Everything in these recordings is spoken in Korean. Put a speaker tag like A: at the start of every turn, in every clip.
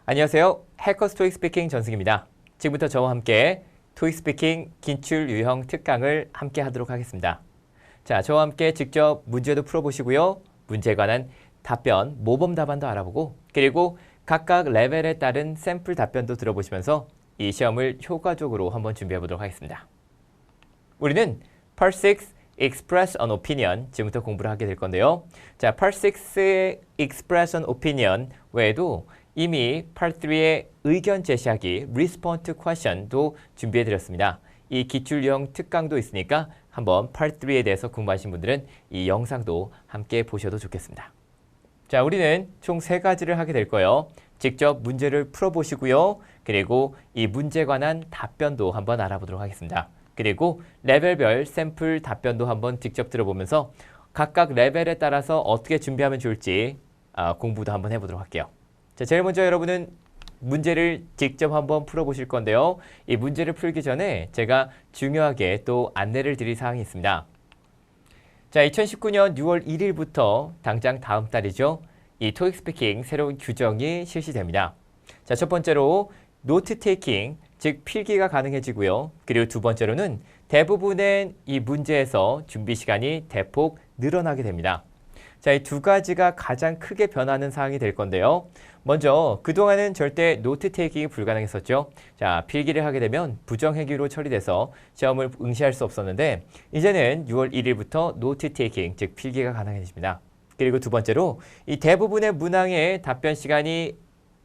A: 안녕하세요. 해커스 토익 스피킹 전승입니다. 지금부터 저와 함께 토익 스피킹 기출 유형 특강을 함께 하도록 하겠습니다. 자, 저와 함께 직접 문제도 풀어보시고요. 문제에 관한 답변, 모범 답안도 알아보고 그리고 각각 레벨에 따른 샘플 답변도 들어보시면서 이 시험을 효과적으로 한번 준비해 보도록 하겠습니다. 우리는 Part 6 Express an Opinion 지금부터 공부를 하게 될 건데요. 자, Part 6의 Express an Opinion 외에도 이미 Part 3의 의견 제시하기 Respond to Question도 준비해 드렸습니다. 이 기출 유형 특강도 있으니까 한번 Part 3에 대해서 궁금하신 분들은 이 영상도 함께 보셔도 좋겠습니다. 자, 우리는 총 3가지를 하게 될 거예요. 직접 문제를 풀어보시고요. 그리고 이 문제에 관한 답변도 한번 알아보도록 하겠습니다. 그리고 레벨별 샘플 답변도 한번 직접 들어보면서 각각 레벨에 따라서 어떻게 준비하면 좋을지 공부도 한번 해보도록 할게요. 자, 제일 먼저 여러분은 문제를 직접 한번 풀어보실 건데요. 이 문제를 풀기 전에 제가 중요하게 또 안내를 드릴 사항이 있습니다. 자, 2019년 6월 1일부터 당장 다음 달이죠. 이 토익 스피킹 새로운 규정이 실시됩니다. 자, 첫 번째로 노트 테이킹, 즉 필기가 가능해지고요. 그리고 두 번째로는 대부분의 이 문제에서 준비 시간이 대폭 늘어나게 됩니다. 자, 이 두 가지가 가장 크게 변하는 사항이 될 건데요. 먼저 그동안은 절대 노트 테이킹이 불가능했었죠. 자, 필기를 하게 되면 부정행위로 처리돼서 시험을 응시할 수 없었는데 이제는 6월 1일부터 노트 테이킹, 즉 필기가 가능해집니다. 그리고 두 번째로 이 대부분의 문항의 답변 시간이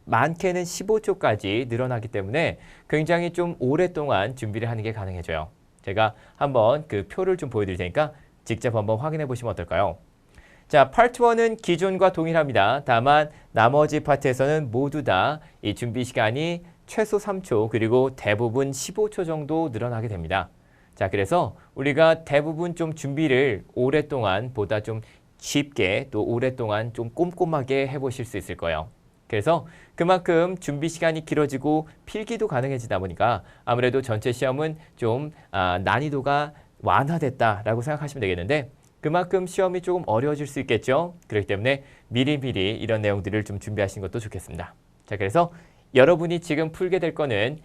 A: 많게는 15초까지 늘어나기 때문에 굉장히 좀 오랫동안 준비를 하는 게 가능해져요. 제가 한번 그 표를 좀 보여드릴 테니까 직접 한번 확인해 보시면 어떨까요? 자, 파트 1은 기존과 동일합니다. 다만 나머지 파트에서는 모두 다 이 준비 시간이 최소 3초 그리고 대부분 15초 정도 늘어나게 됩니다. 자, 그래서 우리가 대부분 좀 준비를 오랫동안 보다 좀 쉽게 또 오랫동안 좀 꼼꼼하게 해보실 수 있을 거예요. 그래서 그만큼 준비 시간이 길어지고 필기도 가능해지다 보니까 아무래도 전체 시험은 좀 난이도가 완화됐다라고 생각하시면 되겠는데 그만큼 시험이 조금 어려워질 수 있겠죠. 그렇기 때문에 미리미리 이런 내용들을 좀 준비하시는 것도 좋겠습니다. 자, 그래서 여러분이 지금 풀게 될 거는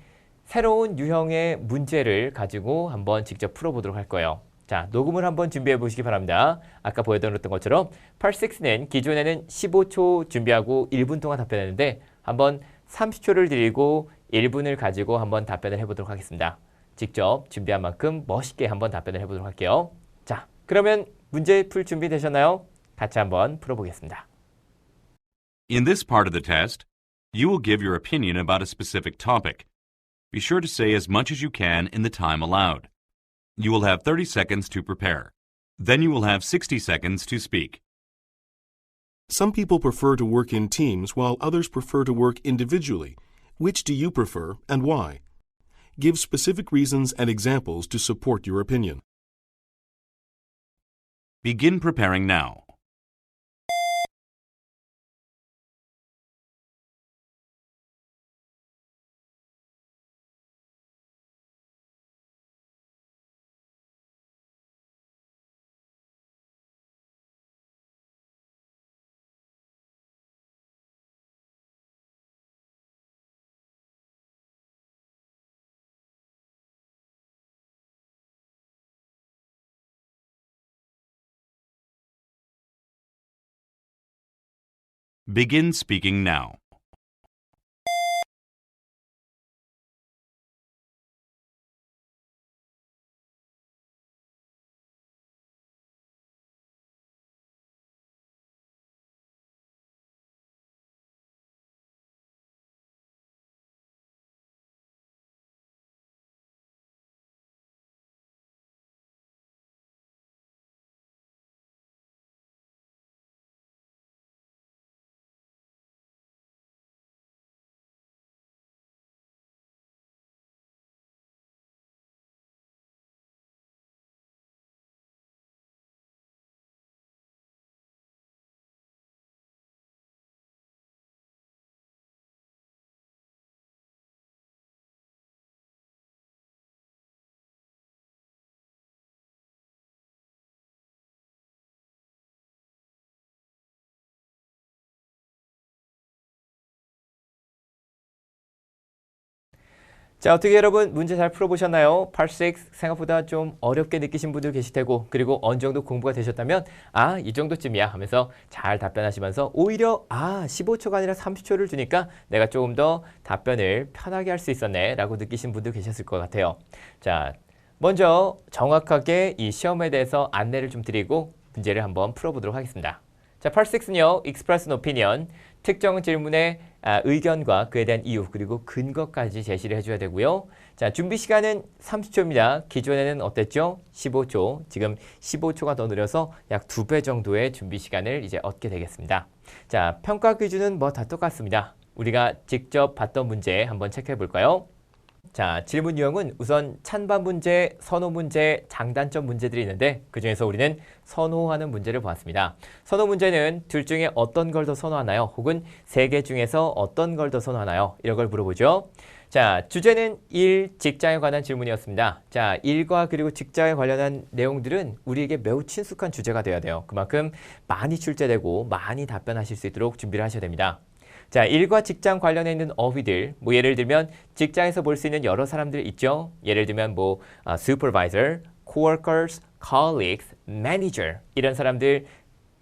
A: 새로운 유형의 문제를 가지고 한번 직접 풀어보도록 할 거예요. 자, 녹음을 한번 준비해 보시기 바랍니다. 아까 보여드렸던 것처럼 Part 6는 기존에는 15초 준비하고 1분 동안 답변했는데 한번 30초를 드리고 1분을 가지고 한번 답변을 해보도록 하겠습니다. 직접 준비한 만큼 멋있게 한번 답변을 해보도록 할게요. 자, 그러면 문제 풀 준비 되셨나요? 같이 한번 풀어보겠습니다.
B: In this part of the test, you will give your opinion about a specific topic. Be sure to say as much as you can in the time allowed. You will have 30 seconds to prepare. Then you will have 60 seconds to speak.
C: Some people prefer to work in teams while others prefer to work individually. Which do you prefer and why? Give specific reasons and examples to support your opinion.
B: Begin preparing now. Begin speaking now.
A: 자, 어떻게 여러분 문제 잘 풀어보셨나요? Part 6 생각보다 좀 어렵게 느끼신 분들 계실 테고 그리고 어느 정도 공부가 되셨다면 이 정도쯤이야 하면서 잘 답변하시면서 오히려 15초가 아니라 30초를 주니까 내가 조금 더 답변을 편하게 할 수 있었네 라고 느끼신 분들 계셨을 것 같아요. 자, 먼저 정확하게 이 시험에 대해서 안내를 좀 드리고 문제를 한번 풀어보도록 하겠습니다. 자, Part 6는요. Express an opinion, 특정 질문의 의견과 그에 대한 이유 그리고 근거까지 제시를 해줘야 되고요. 자, 준비 시간은 30초입니다. 기존에는 어땠죠? 15초. 지금 15초가 더 늘어서 약 2배 정도의 준비 시간을 이제 얻게 되겠습니다. 자, 평가 기준은 뭐 다 똑같습니다. 우리가 직접 봤던 문제 한번 체크해 볼까요? 자, 질문 유형은 우선 찬반 문제, 선호 문제, 장단점 문제들이 있는데 그중에서 우리는 선호하는 문제를 보았습니다. 선호 문제는 둘 중에 어떤 걸 더 선호하나요? 혹은 세 개 중에서 어떤 걸 더 선호하나요? 이런 걸 물어보죠. 자, 주제는 일, 직장에 관한 질문이었습니다. 자, 일과 그리고 직장에 관련한 내용들은 우리에게 매우 친숙한 주제가 되어야 돼요. 그만큼 많이 출제되고 많이 답변하실 수 있도록 준비를 하셔야 됩니다. 자, 일과 직장 관련해 있는 어휘들, 뭐 예를 들면 직장에서 볼 수 있는 여러 사람들 있죠. 예를 들면 뭐 supervisor, coworkers, colleagues, manager 이런 사람들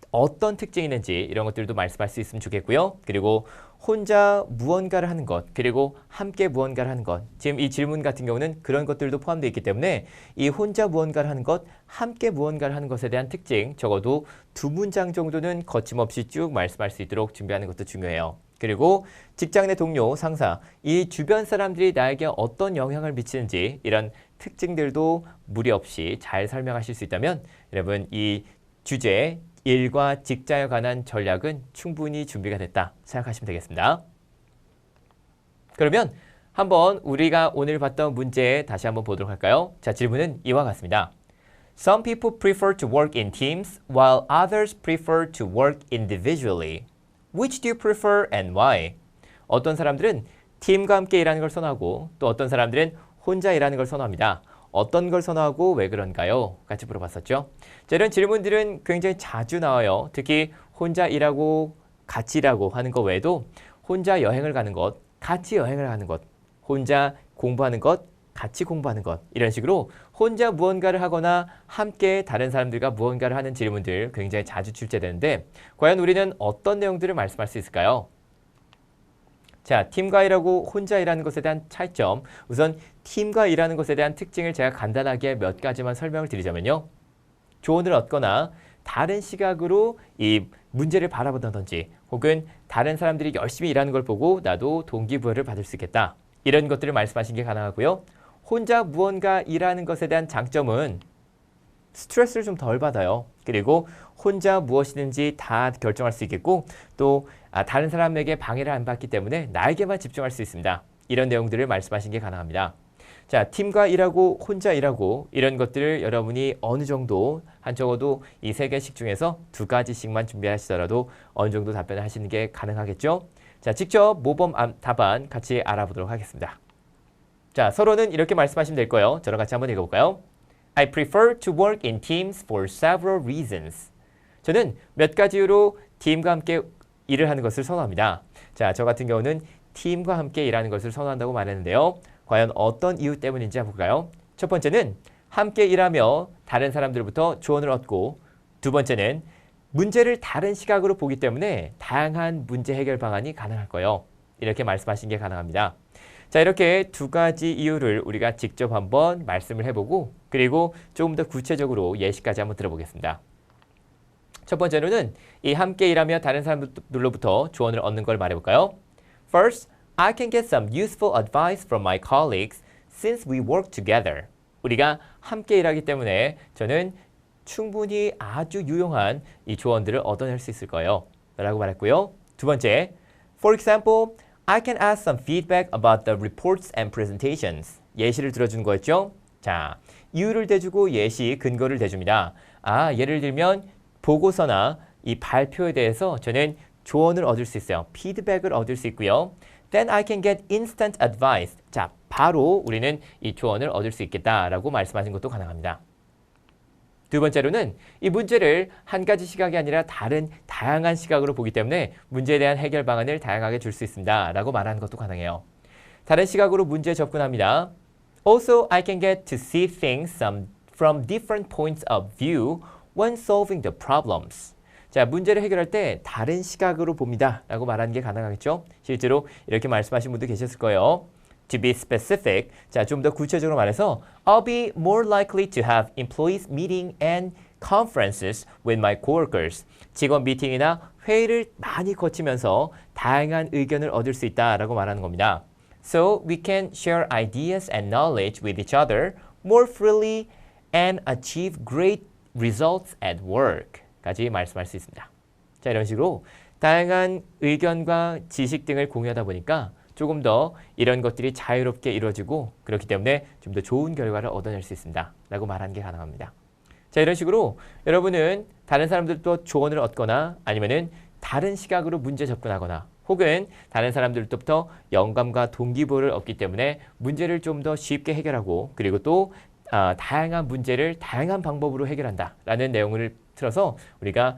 A: 어떤 특징이 있는지 이런 것들도 말씀할 수 있으면 좋겠고요. 그리고 혼자 무언가를 하는 것, 그리고 함께 무언가를 하는 것. 지금 이 질문 같은 경우는 그런 것들도 포함되어 있기 때문에 이 혼자 무언가를 하는 것, 함께 무언가를 하는 것에 대한 특징 적어도 2문장 정도는 거침없이 쭉 말씀할 수 있도록 준비하는 것도 중요해요. 그리고 직장 내 동료, 상사, 이 주변 사람들이 나에게 어떤 영향을 미치는지 이런 특징들도 무리 없이 잘 설명하실 수 있다면 여러분 이 주제 일과 직장에 관한 전략은 충분히 준비가 됐다 생각하시면 되겠습니다. 그러면 한번 우리가 오늘 봤던 문제 다시 한번 보도록 할까요? 자, 질문은 이와 같습니다. Some people prefer to work in teams while others prefer to work individually. Which do you prefer and why? 어떤 사람들은 팀과 함께 일하는 걸 선호하고 또 어떤 사람들은 혼자 일하는 걸 선호합니다. 어떤 걸 선호하고 왜 그런가요? 같이 물어봤었죠. 자, 이런 질문들은 굉장히 자주 나와요. 특히 혼자 일하고 같이 일하고 하는 것 외에도 혼자 여행을 가는 것, 같이 여행을 가는 것, 혼자 공부하는 것, 같이 공부하는 것 이런 식으로 혼자 무언가를 하거나 함께 다른 사람들과 무언가를 하는 질문들 굉장히 자주 출제되는데 과연 우리는 어떤 내용들을 말씀할 수 있을까요? 자, 팀과 일하고 혼자 일하는 것에 대한 차이점 우선 팀과 일하는 것에 대한 특징을 제가 간단하게 몇 가지만 설명을 드리자면요. 조언을 얻거나 다른 시각으로 이 문제를 바라본다든지 혹은 다른 사람들이 열심히 일하는 걸 보고 나도 동기부여를 받을 수 있겠다. 이런 것들을 말씀하신 게 가능하고요. 혼자 무언가 일하는 것에 대한 장점은 스트레스를 좀 덜 받아요. 그리고 혼자 무엇이든지 다 결정할 수 있겠고 또 다른 사람에게 방해를 안 받기 때문에 나에게만 집중할 수 있습니다. 이런 내용들을 말씀하신 게 가능합니다. 자, 팀과 일하고 혼자 일하고 이런 것들을 여러분이 어느 정도 한 적어도 이 3개씩 중에서 2가지씩만 준비하시더라도 어느 정도 답변을 하시는 게 가능하겠죠? 자, 직접 모범 답안 같이 알아보도록 하겠습니다. 자, 서로는 이렇게 말씀하시면 될 거예요. 저랑 같이 한번 읽어볼까요? I prefer to work in teams for several reasons. 저는 몇 가지 이유로 팀과 함께 일을 하는 것을 선호합니다. 자, 저 같은 경우는 팀과 함께 일하는 것을 선호한다고 말했는데요. 과연 어떤 이유 때문인지 볼까요? 첫 번째는 함께 일하며 다른 사람들부터 조언을 얻고 두 번째는 문제를 다른 시각으로 보기 때문에 다양한 문제 해결 방안이 가능할 거예요. 이렇게 말씀하신 게 가능합니다. 자, 이렇게 2가지 이유를 우리가 직접 한번 말씀을 해보고 그리고 조금 더 구체적으로 예시까지 한번 들어보겠습니다. 첫 번째로는 이 함께 일하며 다른 사람들로부터 조언을 얻는 걸 말해볼까요? First, I can get some useful advice from my colleagues since we work together. 우리가 함께 일하기 때문에 저는 충분히 아주 유용한 이 조언들을 얻어낼 수 있을 거예요. 라고 말했고요. 두 번째, For example, I can ask some feedback about the reports and presentations. 예시를 들어주는 거였죠. 자, 이유를 대주고 예시, 근거를 대줍니다. 예를 들면 보고서나 이 발표에 대해서 저는 조언을 얻을 수 있어요. 피드백을 얻을 수 있고요. Then I can get instant advice. 자, 바로 우리는 이 조언을 얻을 수 있겠다라고 말씀하신 것도 가능합니다. 두 번째로는 이 문제를 한 가지 시각이 아니라 다양한 시각으로 보기 때문에 문제에 대한 해결 방안을 다양하게 줄 수 있습니다. 라고 말하는 것도 가능해요. 다른 시각으로 문제에 접근합니다. Also, I can get to see things from different points of view when solving the problems. 자, 문제를 해결할 때 다른 시각으로 봅니다. 라고 말하는 게 가능하겠죠? 실제로 이렇게 말씀하신 분도 계셨을 거예요. To be specific, 자, 좀 더 구체적으로 말해서 I'll be more likely to have employees meeting and conferences with my coworkers. 직원 미팅이나 회의를 많이 거치면서 다양한 의견을 얻을 수 있다라고 말하는 겁니다. So we can share ideas and knowledge with each other more freely and achieve great results at work. 까지 말씀할 수 있습니다. 자, 이런 식으로 다양한 의견과 지식 등을 공유하다 보니까 조금 더 이런 것들이 자유롭게 이루어지고 그렇기 때문에 좀 더 좋은 결과를 얻어낼 수 있습니다. 라고 말하는 게 가능합니다. 자, 이런 식으로 여러분은 다른 사람들도 조언을 얻거나 아니면은 다른 시각으로 문제 접근하거나 혹은 다른 사람들로부터 영감과 동기부여를 얻기 때문에 문제를 좀 더 쉽게 해결하고 그리고 또 다양한 문제를 다양한 방법으로 해결한다라는 내용을 틀어서 우리가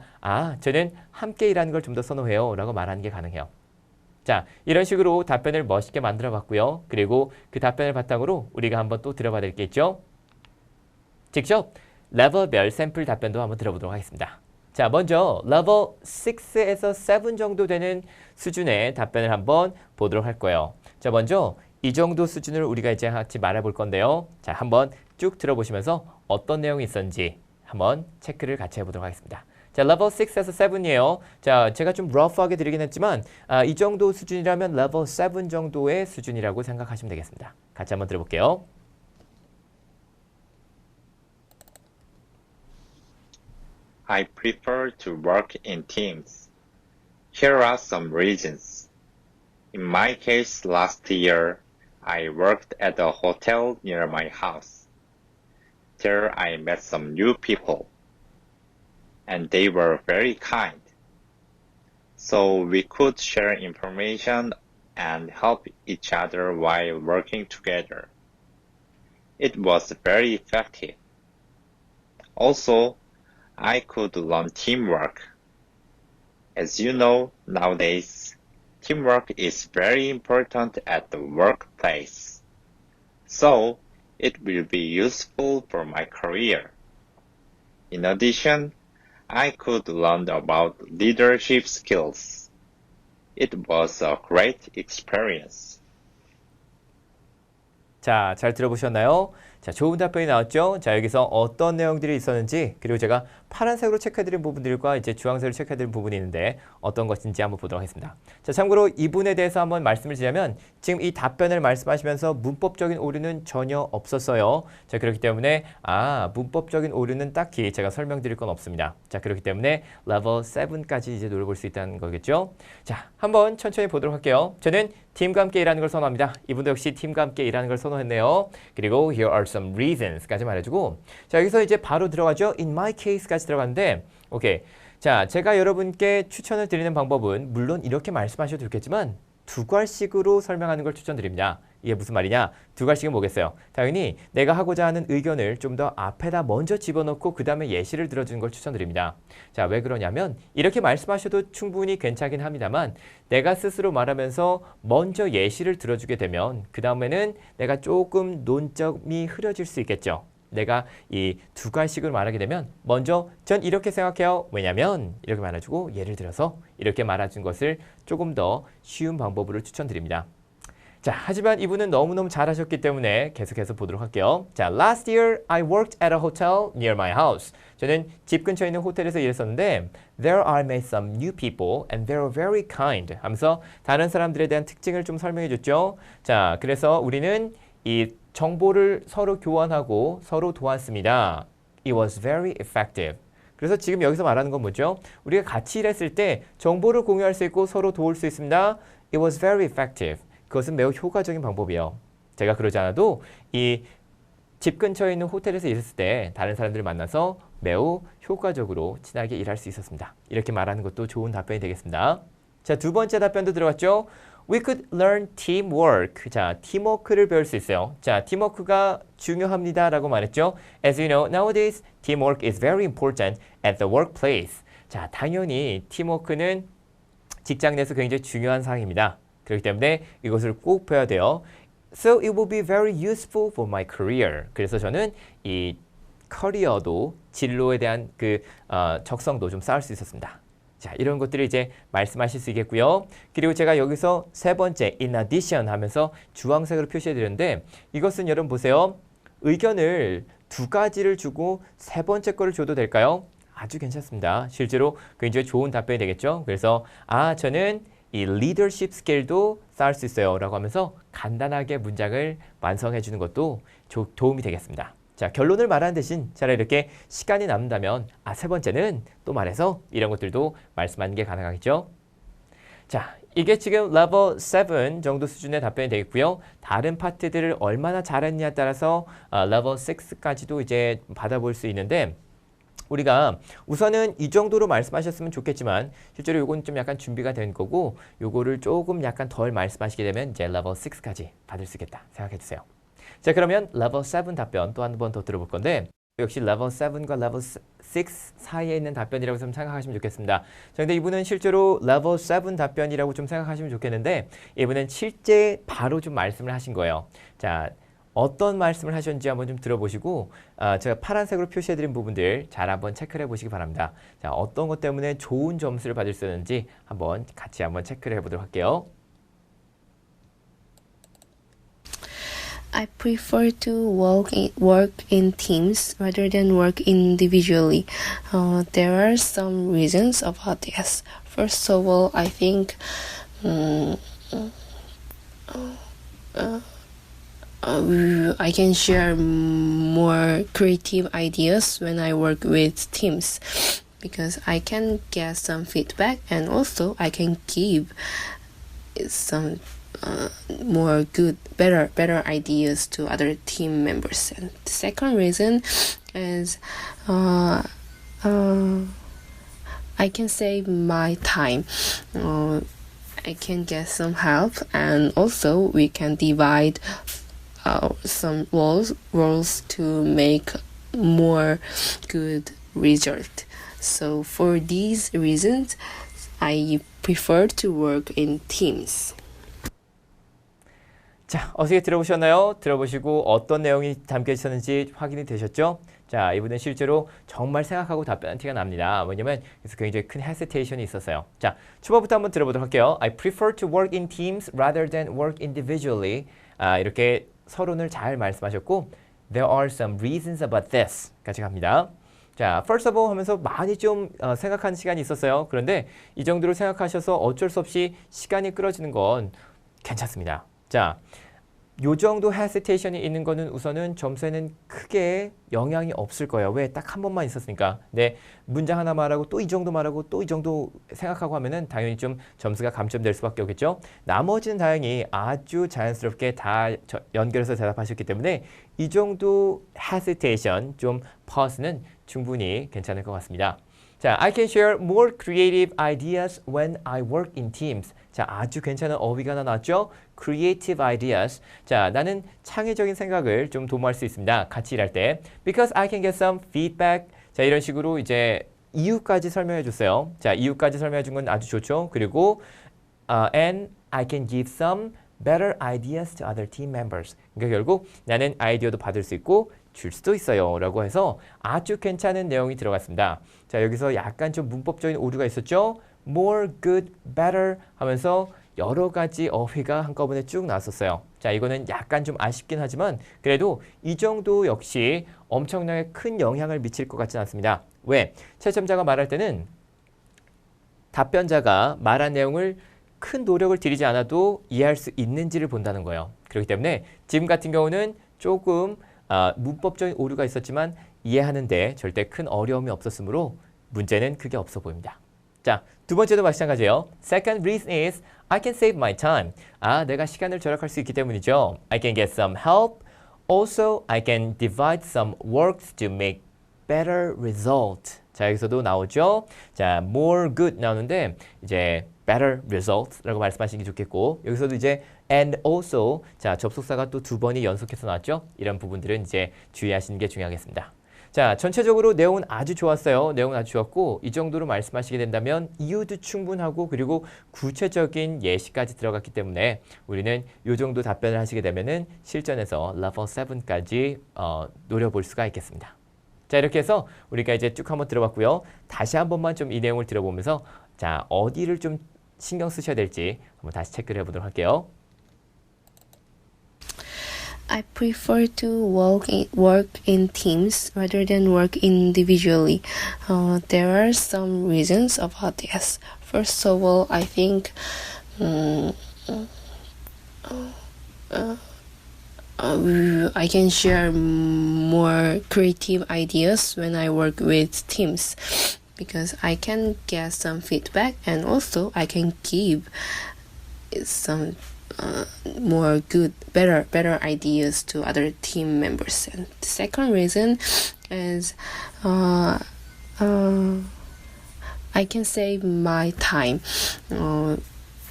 A: 저는 함께 일하는 걸 좀 더 선호해요 라고 말하는 게 가능해요. 자, 이런 식으로 답변을 멋있게 만들어 봤고요. 그리고 그 답변을 바탕으로 우리가 한번 또 들어봐야 될 게 있죠. 직접 레벨별 샘플 답변도 한번 들어보도록 하겠습니다. 자, 먼저 레벨 6에서 7 정도 되는 수준의 답변을 한번 보도록 할 거예요. 자, 먼저 이 정도 수준을 우리가 이제 같이 말해볼 건데요. 자, 한번 쭉 들어보시면서 어떤 내용이 있었는지 한번 체크를 같이 해보도록 하겠습니다. 자, 레벨 6에서 7이에요. 자, 제가 좀 러프하게 드리긴 했지만 이 정도 수준이라면 레벨 7 정도의 수준이라고 생각하시면 되겠습니다. 같이 한번 들어볼게요.
D: I prefer to work in teams. Here are some reasons. In my case, last year, I worked at a hotel near my house. There I met some new people, and they were very kind. So we could share information and help each other while working together. It was very effective. Also, I could learn teamwork. As you know, nowadays, teamwork is very important at the workplace. So, it will be useful for my career. In addition, I could learn about leadership skills. It was a great experience.
A: 자, 잘 들어보셨나요? 자, 좋은 답변이 나왔죠? 자, 여기서 어떤 내용들이 있었는지 그리고 제가 파란색으로 체크해드린 부분들과 이제 주황색으로 체크해드린 부분이 있는데 어떤 것인지 한번 보도록 하겠습니다. 자, 참고로 이 부분에 대해서 한번 말씀을 드리자면 지금 이 답변을 말씀하시면서 문법적인 오류는 전혀 없었어요. 자, 그렇기 때문에 문법적인 오류는 딱히 제가 설명드릴 건 없습니다. 자, 그렇기 때문에 레벨 7까지 이제 노려볼 수 있다는 거겠죠? 자, 한번 천천히 보도록 할게요. 저는 팀과 함께 일하는 걸 선호합니다. 이분도 역시 팀과 함께 일하는 걸 선호했네요. 그리고 here are some reasons까지 말해주고 자, 여기서 이제 바로 들어가죠. In my case까지 들어갔는데 오케이. 자, 제가 여러분께 추천을 드리는 방법은 물론 이렇게 말씀하셔도 좋겠지만 두 괄식으로 설명하는 걸 추천드립니다. 이게 무슨 말이냐? 두 괄식은 뭐겠어요? 당연히 내가 하고자 하는 의견을 좀 더 앞에다 먼저 집어넣고 그 다음에 예시를 들어주는 걸 추천드립니다. 자, 왜 그러냐면 이렇게 말씀하셔도 충분히 괜찮긴 합니다만 내가 스스로 말하면서 먼저 예시를 들어주게 되면 그 다음에는 내가 조금 논점이 흐려질 수 있겠죠. 내가 이 두 괄식을 말하게 되면 먼저 전 이렇게 생각해요. 왜냐면 이렇게 말해주고 예를 들어서 이렇게 말해준 것을 조금 더 쉬운 방법으로 추천드립니다. 자, 하지만 이분은 너무너무 잘하셨기 때문에 계속해서 보도록 할게요. 자, last year I worked at a hotel near my house. 저는 집 근처에 있는 호텔에서 일했었는데 There I met some new people and they were very kind 하면서 다른 사람들에 대한 특징을 좀 설명해 줬죠. 자, 그래서 우리는 이 정보를 서로 교환하고 서로 도왔습니다. It was very effective. 그래서 지금 여기서 말하는 건 뭐죠? 우리가 같이 일했을 때 정보를 공유할 수 있고 서로 도울 수 있습니다. It was very effective. 그것은 매우 효과적인 방법이에요. 제가 그러지 않아도 이 집 근처에 있는 호텔에서 일했을 때 다른 사람들을 만나서 매우 효과적으로 친하게 일할 수 있었습니다. 이렇게 말하는 것도 좋은 답변이 되겠습니다. 자, 두 번째 답변도 들어갔죠? We could learn teamwork. 자, 팀워크를 배울 수 있어요. 자, 팀워크가 중요합니다 라고 말했죠. As you know, nowadays, teamwork is very important at the workplace. 자, 당연히 팀워크는 직장 내에서 굉장히 중요한 사항입니다. 그렇기 때문에 이것을 꼭 배워야 돼요. So it will be very useful for my career. 그래서 저는 이 커리어도 진로에 대한 그 적성도 좀 쌓을 수 있었습니다. 자, 이런 것들을 이제 말씀하실 수 있겠고요. 그리고 제가 여기서 세 번째 in addition 하면서 주황색으로 표시해 드렸는데 이것은 여러분 보세요. 의견을 두 가지를 주고 세 번째 거를 줘도 될까요? 아주 괜찮습니다. 실제로 굉장히 좋은 답변이 되겠죠. 그래서 저는 이 리더십 스킬도 쌓을 수 있어요 라고 하면서 간단하게 문장을 완성해 주는 것도 도움이 되겠습니다. 자, 결론을 말하는 대신 차라리 이렇게 시간이 남는다면 세 번째는 또 말해서 이런 것들도 말씀하는 게 가능하겠죠. 자, 이게 지금 레벨 7 정도 수준의 답변이 되겠고요. 다른 파트들을 얼마나 잘했냐에 따라서 레벨 6까지도 이제 받아볼 수 있는데 우리가 우선은 이 정도로 말씀하셨으면 좋겠지만 실제로 요건 좀 약간 준비가 된 거고 요거를 조금 약간 덜 말씀하시게 되면 이제 레벨 6까지 받을 수 있겠다 생각해 주세요. 자, 그러면 레벨 7 답변 또 한 번 더 들어볼 건데 역시 레벨 7과 레벨 6 사이에 있는 답변이라고 좀 생각하시면 좋겠습니다. 자, 근데 이분은 실제로 레벨 7 답변이라고 좀 생각하시면 좋겠는데 이분은 실제 바로 좀 말씀을 하신 거예요. 자, 어떤 말씀을 하셨는지 한번 좀 들어보시고 제가 파란색으로 표시해드린 부분들 잘 한번 체크를 해보시기 바랍니다. 자, 어떤 것 때문에 좋은 점수를 받을 수 있는지 한번 같이 한번 체크를 해보도록 할게요.
E: I prefer to work in teams rather than work individually. There are some reasons about this. First of all, I think I can share more creative ideas when I work with teams because I can get some feedback and also I can give some more better ideas to other team members. And the second reason is I can save my time. I can get some help, and also we can divide some roles to make more good result. So for these reasons, I prefer to work in teams.
A: 자, 어떻게 들어보셨나요? 들어보시고 어떤 내용이 담겨 있었는지 확인이 되셨죠? 자, 이분은 실제로 정말 생각하고 답변한 티가 납니다. 왜냐면 그래서 굉장히 큰 hesitation이 있었어요. 자, 초반부터 한번 들어보도록 할게요. I prefer to work in teams rather than work individually. 이렇게 서론을 잘 말씀하셨고 There are some reasons about this 까지 갑니다. 자, first of all 하면서 많이 좀 생각하는 시간이 있었어요. 그런데 이 정도로 생각하셔서 어쩔 수 없이 시간이 끌어지는 건 괜찮습니다. 자, 요 정도 hesitation이 있는 거는 우선은 점수에는 크게 영향이 없을 거예요. 왜? 딱 한 번만 있었으니까. 근데 문장 하나 말하고 또 이 정도 말하고 또 이 정도 생각하고 하면은 당연히 좀 점수가 감점될 수밖에 없겠죠. 나머지는 다행히 아주 자연스럽게 다 연결해서 대답하셨기 때문에 이 정도 hesitation, 좀 pause는 충분히 괜찮을 것 같습니다. 자, I can share more creative ideas when I work in teams. 자, 아주 괜찮은 어휘가 하나 나왔죠? Creative ideas. 자, 나는 창의적인 생각을 좀 도모할 수 있습니다. 같이 일할 때. Because I can get some feedback. 자, 이런 식으로 이제 이유까지 설명해 줬어요. 자, 이유까지 설명해 준 건 아주 좋죠. 그리고 and I can give some better ideas to other team members. 그러니까 결국 나는 아이디어도 받을 수 있고 줄 수도 있어요 라고 해서 아주 괜찮은 내용이 들어갔습니다. 자, 여기서 약간 좀 문법적인 오류가 있었죠. More, good, better 하면서 여러 가지 어휘가 한꺼번에 쭉 나왔었어요. 자, 이거는 약간 좀 아쉽긴 하지만 그래도 이 정도 역시 엄청나게 큰 영향을 미칠 것 같지는 않습니다. 왜? 채점자가 말할 때는 답변자가 말한 내용을 큰 노력을 들이지 않아도 이해할 수 있는지를 본다는 거예요. 그렇기 때문에 지금 같은 경우는 조금 문법적인 오류가 있었지만 이해하는데 절대 큰 어려움이 없었으므로 문제는 크게 없어 보입니다. 자, 두 번째도 마찬가지예요. Second reason is I can save my time. 내가 시간을 절약할 수 있기 때문이죠. I can get some help. Also, I can divide some works to make better result. 자, 여기서도 나오죠. 자, more good 나오는데 이제 better results라고 말씀하시는 게 좋겠고 여기서도 이제 and also 자, 접속사가 또 두 번이 연속해서 나왔죠. 이런 부분들은 이제 주의하시는 게 중요하겠습니다. 자, 전체적으로 내용은 아주 좋았어요. 내용은 아주 좋았고 이 정도로 말씀하시게 된다면 이유도 충분하고 그리고 구체적인 예시까지 들어갔기 때문에 우리는 이 정도 답변을 하시게 되면은 실전에서 레벨 7까지 노려볼 수가 있겠습니다. 자, 이렇게 해서 우리가 이제 쭉 한번 들어봤고요. 다시 한 번만 좀 이 내용을 들어보면서 자, 어디를 좀 신경 쓰셔야 될지 한번 다시 체크를 해보도록 할게요.
E: I prefer to work in teams rather than work individually. There are some reasons about this. First of all, I think I can share more creative ideas when I work with teams because I can get some feedback and also I can give some more better ideas to other team members. And the second reason is I can save my time.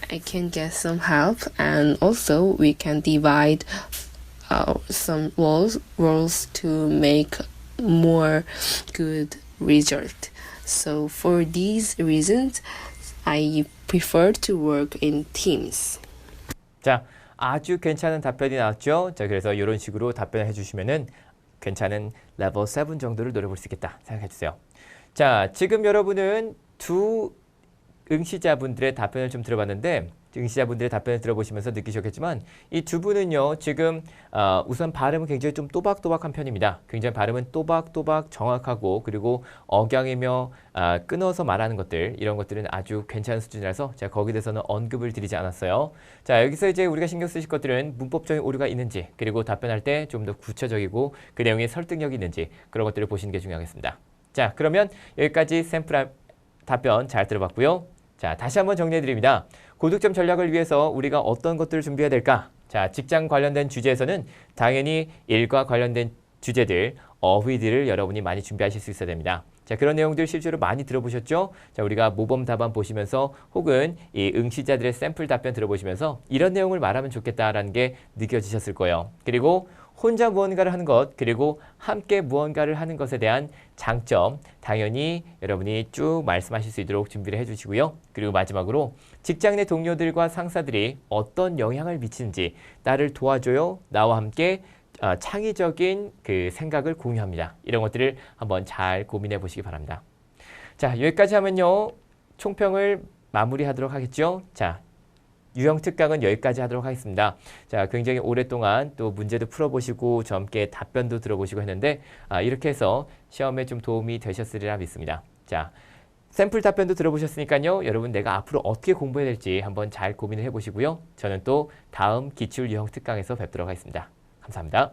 E: I can get some help, and also we can divide some roles to make more good result. So for these reasons, I prefer to work in teams.
A: 자, 아주 괜찮은 답변이 나왔죠. 자, 그래서 이런 식으로 답변을 해주시면은 괜찮은 레벨 7 정도를 노려볼 수 있겠다 생각해 주세요. 자, 지금 여러분은 두 응시자분들의 답변을 좀 들어봤는데 응시자분들의 답변을 들어보시면서 느끼셨겠지만 이 두 분은요 지금 우선 발음은 굉장히 좀 또박또박한 편입니다. 굉장히 발음은 또박또박 정확하고 그리고 억양이며 끊어서 말하는 것들 이런 것들은 아주 괜찮은 수준이라서 제가 거기에 대해서는 언급을 드리지 않았어요. 자, 여기서 이제 우리가 신경 쓰실 것들은 문법적인 오류가 있는지 그리고 답변할 때 좀 더 구체적이고 그 내용에 설득력이 있는지 그런 것들을 보시는 게 중요하겠습니다. 자, 그러면 여기까지 샘플 답변 잘 들어봤고요. 자, 다시 한번 정리해 드립니다. 고득점 전략을 위해서 우리가 어떤 것들을 준비해야 될까? 자, 직장 관련된 주제에서는 당연히 일과 관련된 주제들, 어휘들을 여러분이 많이 준비하실 수 있어야 됩니다. 자, 그런 내용들 실제로 많이 들어보셨죠? 자, 우리가 모범 답안 보시면서 혹은 이 응시자들의 샘플 답변 들어보시면서 이런 내용을 말하면 좋겠다라는 게 느껴지셨을 거예요. 그리고 혼자 무언가를 하는 것, 그리고 함께 무언가를 하는 것에 대한 장점, 당연히 여러분이 쭉 말씀하실 수 있도록 준비를 해주시고요. 그리고 마지막으로 직장 내 동료들과 상사들이 어떤 영향을 미치는지 나를 도와줘요. 나와 함께 창의적인 그 생각을 공유합니다. 이런 것들을 한번 잘 고민해 보시기 바랍니다. 자, 여기까지 하면요. 총평을 마무리하도록 하겠죠. 자, 유형 특강은 여기까지 하도록 하겠습니다. 자, 굉장히 오랫동안 또 문제도 풀어보시고 점께 답변도 들어보시고 했는데 이렇게 해서 시험에 좀 도움이 되셨으리라 믿습니다. 자, 샘플 답변도 들어보셨으니까요. 여러분 내가 앞으로 어떻게 공부해야 될지 한번 잘 고민을 해보시고요. 저는 또 다음 기출 유형 특강에서 뵙도록 하겠습니다. 감사합니다.